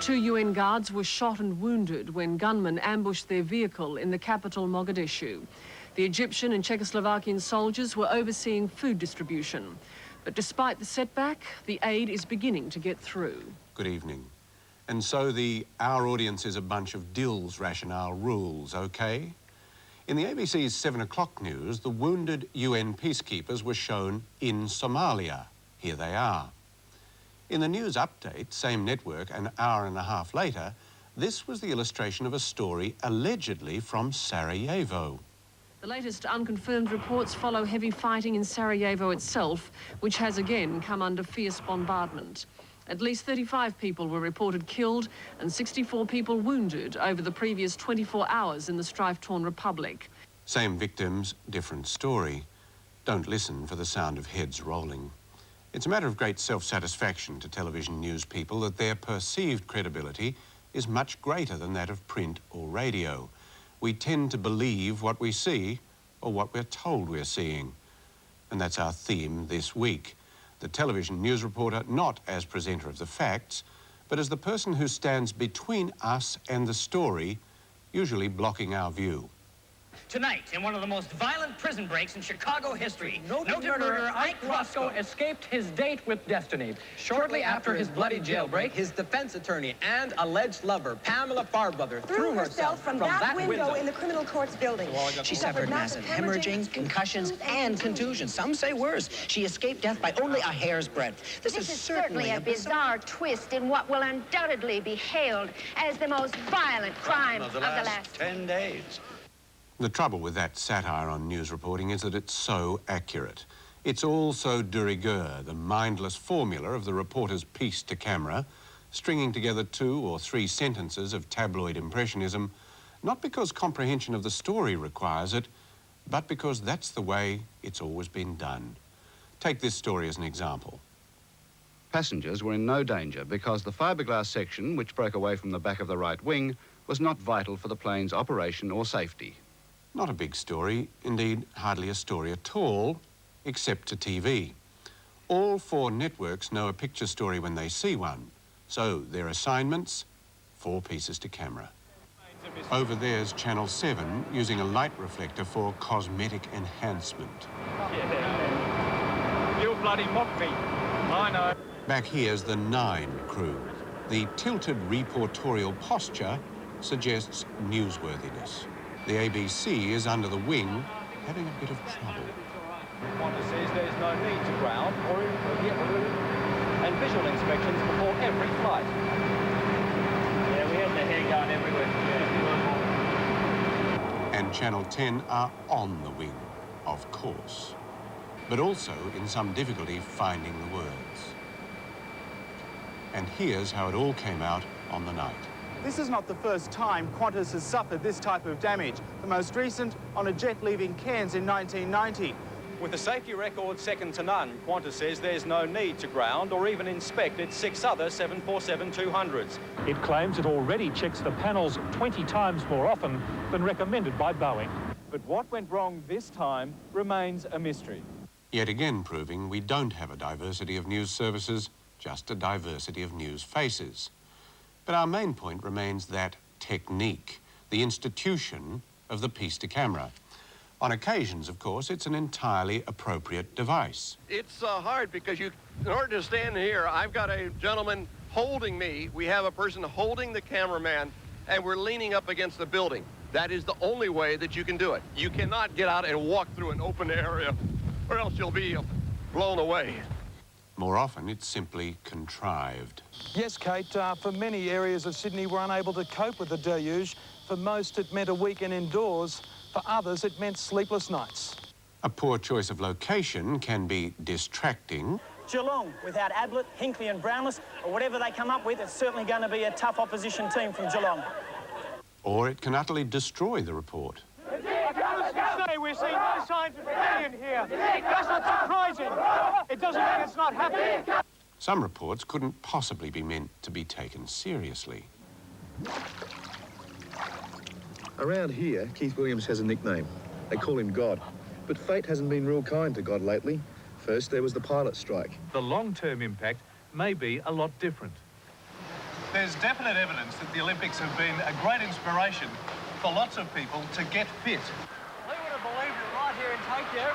2 UN guards were shot and wounded when gunmen ambushed their vehicle in the capital, Mogadishu. The Egyptian and Czechoslovakian soldiers were overseeing food distribution. But despite the setback, the aid is beginning to get through. Good evening. And so our audience is a bunch of Dill's rationale rules, OK? In the ABC's 7 o'clock news, the wounded UN peacekeepers were shown in Somalia. Here they are. In the news update, same network, an hour and a half later, this was the illustration of a story allegedly from Sarajevo. The latest unconfirmed reports follow heavy fighting in Sarajevo itself, which has again come under fierce bombardment. At least 35 people were reported killed and 64 people wounded over the previous 24 hours in the strife-torn republic. Same victims, different story. Don't listen for the sound of heads rolling. It's a matter of great self-satisfaction to television news people that their perceived credibility is much greater than that of print or radio. We tend to believe what we see or what we're told we're seeing. And that's our theme this week. The television news reporter not as presenter of the facts, but as the person who stands between us and the story, usually blocking our view. Tonight, in one of the most violent prison breaks in Chicago history, noted murderer Ike Roscoe escaped his date with destiny. Shortly after his bloody jailbreak, his defense attorney and alleged lover, Pamela Farbrother, threw herself from that window in the criminal courts building. She suffered massive hemorrhaging, concussions, and contusions. Some say worse. She escaped death by only a hair's breadth. This is certainly a bizarre twist in what will undoubtedly be hailed as the most violent crime of the last 10 days. The trouble with that satire on news reporting is that it's so accurate. It's all so de rigueur, the mindless formula of the reporter's piece to camera, stringing together 2 or 3 sentences of tabloid impressionism, not because comprehension of the story requires it, but because that's the way it's always been done. Take this story as an example. Passengers were in no danger because the fiberglass section, which broke away from the back of the right wing, was not vital for the plane's operation or safety. Not a big story, indeed hardly a story at all, except to TV. All 4 networks know a picture story when they see one, so their assignments, 4 pieces to camera. Over there's Channel 7 using a light reflector for cosmetic enhancement. Yeah. You bloody mocked me. I know. Back here's the 9 crew. The tilted reportorial posture suggests newsworthiness. The ABC is under the wing, having a bit of trouble. Qantas says there's no need to ground or and visual inspections before every flight. Yeah, we had the hair going everywhere. Yeah. And Channel 10 are on the wing, of course, but also in some difficulty finding the words. And here's how it all came out on the night. This is not the first time Qantas has suffered this type of damage. The most recent on a jet leaving Cairns in 1990. With a safety record second to none, Qantas says there's no need to ground or even inspect its 6 other 747-200s. It claims it already checks the panels 20 times more often than recommended by Boeing. But what went wrong this time remains a mystery. Yet again proving we don't have a diversity of news services, just a diversity of news faces. But our main point remains that technique, the institution of the piece to camera. On occasions, of course, it's an entirely appropriate device. It's hard because in order to stand here, I've got a gentleman holding me. We have a person holding the cameraman, and we're leaning up against the building. That is the only way that you can do it. You cannot get out and walk through an open area, or else you'll be blown away. More often, it's simply contrived. Yes, Kate, for many areas of Sydney were unable to cope with the deluge. For most, it meant a weekend indoors. For others, it meant sleepless nights. A poor choice of location can be distracting. Geelong, without Ablett, Hinkley and Brownless, or whatever they come up with, it's certainly going to be a tough opposition team from Geelong. Or it can utterly destroy the report. We're seeing no signs of rebellion here. That's not surprising. It doesn't mean it's not happening. Some reports couldn't possibly be meant to be taken seriously. Around here, Keith Williams has a nickname. They call him God. But fate hasn't been real kind to God lately. First, there was the pilot strike. The long-term impact may be a lot different. There's definite evidence that the Olympics have been a great inspiration for lots of people to get fit. Who would have believed it right here in Tokyo?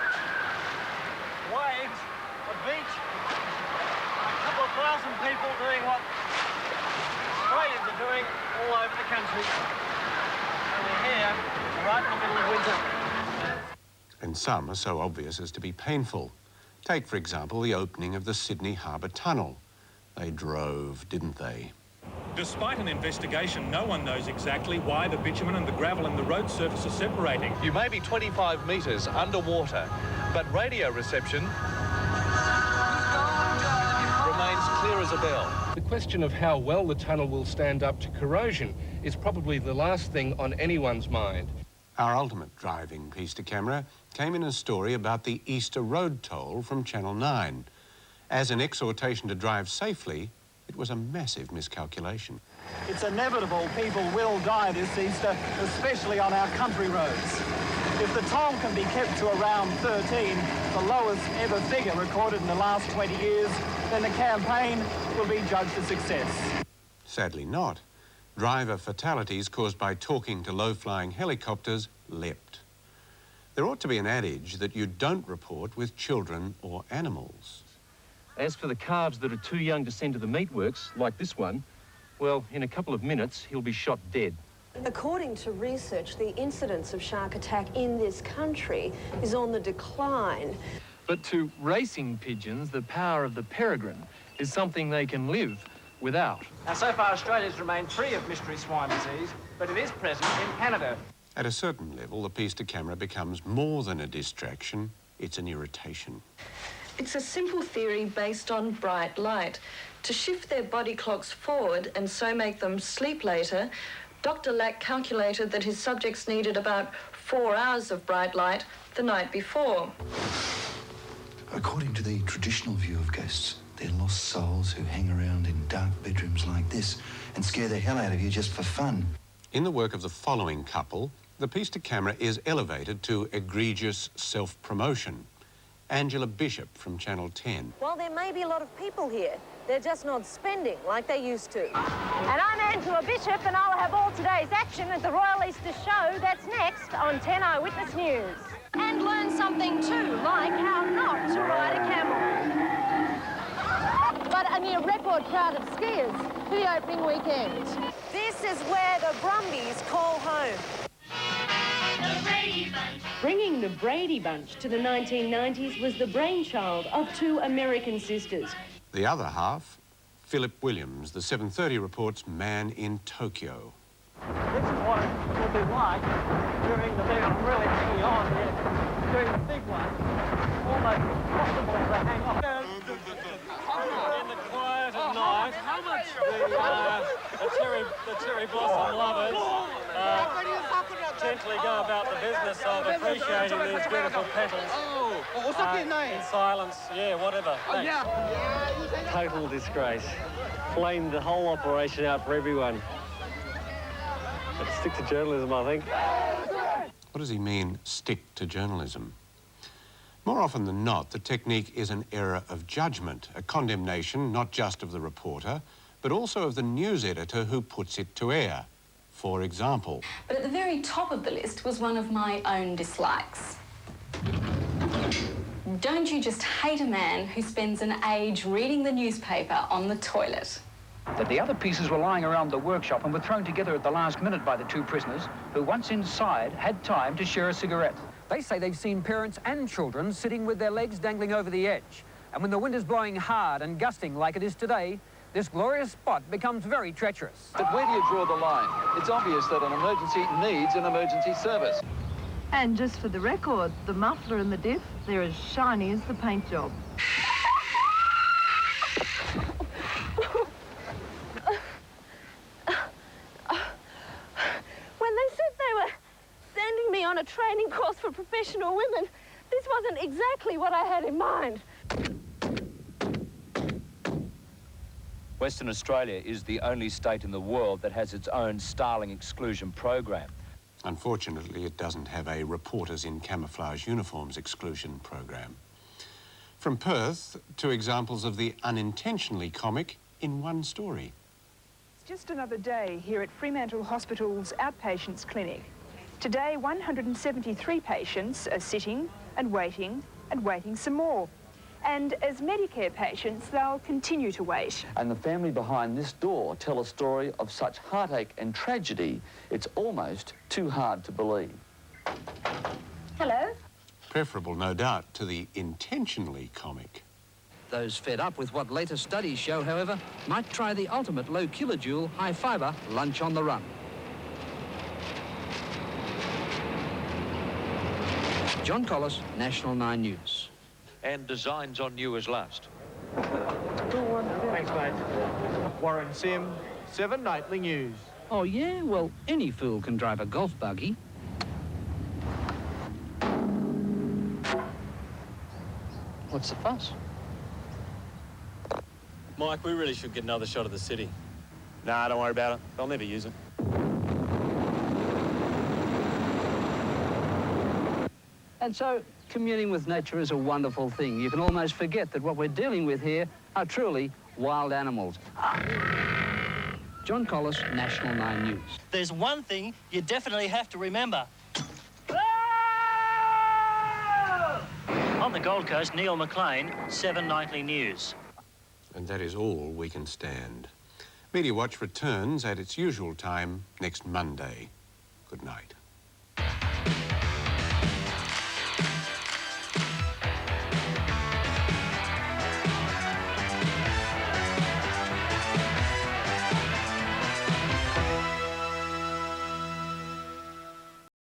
Waves, a beach, a couple of thousand people doing what Australians are doing all over the country. And we're here, right in the middle of winter. And some are so obvious as to be painful. Take, for example, the opening of the Sydney Harbour Tunnel. They drove, didn't they? Despite an investigation, no one knows exactly why the bitumen and the gravel and the road surface are separating. You may be 25 metres underwater, but radio reception remains clear as a bell. The question of how well the tunnel will stand up to corrosion is probably the last thing on anyone's mind. Our ultimate driving piece to camera came in a story about the Easter Road Toll from Channel 9. As an exhortation to drive safely, it was a massive miscalculation. It's inevitable people will die this Easter, especially on our country roads. If the toll can be kept to around 13, the lowest ever figure recorded in the last 20 years, then the campaign will be judged a success. Sadly not. Driver fatalities caused by talking to low-flying helicopters leapt. There ought to be an adage that you don't report with children or animals. As for the calves that are too young to send to the meatworks, like this one, well, in a couple of minutes, he'll be shot dead. According to research, the incidence of shark attack in this country is on the decline. But to racing pigeons, the power of the peregrine is something they can live without. Now, so far, Australia's remained free of mystery swine disease, but it is present in Canada. At a certain level, the piece to camera becomes more than a distraction, it's an irritation. It's a simple theory based on bright light. To shift their body clocks forward and so make them sleep later, Dr. Lack calculated that his subjects needed about 4 hours of bright light the night before. According to the traditional view of ghosts, they're lost souls who hang around in dark bedrooms like this and scare the hell out of you just for fun. In the work of the following couple, the piece to camera is elevated to egregious self-promotion. Angela Bishop from Channel 10. While there may be a lot of people here, they're just not spending like they used to. And I'm Angela Bishop, and I'll have all today's action at the Royal Easter Show. That's next on 10 Eyewitness News. And learn something too, like how not to ride a camel. But a near record crowd of skiers for the opening weekend. This is where the Brumbies call home. Bringing the Brady Bunch to the 1990s was the brainchild of two American sisters. The other half, Philip Williams, the 7:30 Report's man in Tokyo. This is what it will be like during the big, I'm really hanging on here, during the big one. Almost impossible to hang on. In the quiet of night, the cherry blossom lovers gently go about the business of appreciating these beautiful petals. In silence, yeah, whatever. Total disgrace. Flamed the whole operation out for everyone. Let's stick to journalism, I think. What does he mean, stick to journalism? More often than not, the technique is an error of judgment, a condemnation not just of the reporter, but also of the news editor who puts it to air. For example. But at the very top of the list was one of my own dislikes. Don't you just hate a man who spends an age reading the newspaper on the toilet? That the other pieces were lying around the workshop and were thrown together at the last minute by the two prisoners, who once inside had time to share a cigarette. They say they've seen parents and children sitting with their legs dangling over the edge. And when the wind is blowing hard and gusting like it is today, this glorious spot becomes very treacherous. But where do you draw the line? It's obvious that an emergency needs an emergency service. And just for the record, the muffler and the diff, they're as shiny as the paint job. When they said they were sending me on a training course for professional women, this wasn't exactly what I had in mind. Western Australia is the only state in the world that has its own Starling exclusion program. Unfortunately, it doesn't have a reporters in camouflage uniforms exclusion program. From Perth to examples of the unintentionally comic in one story. just another day here at Fremantle Hospital's outpatients clinic. Today, 173 patients are sitting and waiting some more. And as Medicare patients, they'll continue to wait. And the family behind this door tell a story of such heartache and tragedy, it's almost too hard to believe. Hello. Preferable, no doubt, to the intentionally comic. Those fed up with what latest studies show, however, might try the ultimate low kilojoule, high fibre lunch on the run. John Collis, National 9 News. And designs on you as last. Thanks, mate. Warren Sim, 7 Nightly News. Oh, yeah? Well, any fool can drive a golf buggy. What's the fuss? Mike, we really should get another shot of the city. Nah, don't worry about it. They'll never use it. And so, communing with nature is a wonderful thing. You can almost forget that what we're dealing with here are truly wild animals. John Collis, National 9 News. There's one thing you definitely have to remember. On the Gold Coast, Neil McLean, 7 Nightly News. And that is all we can stand. Media Watch returns at its usual time next Monday. Good night.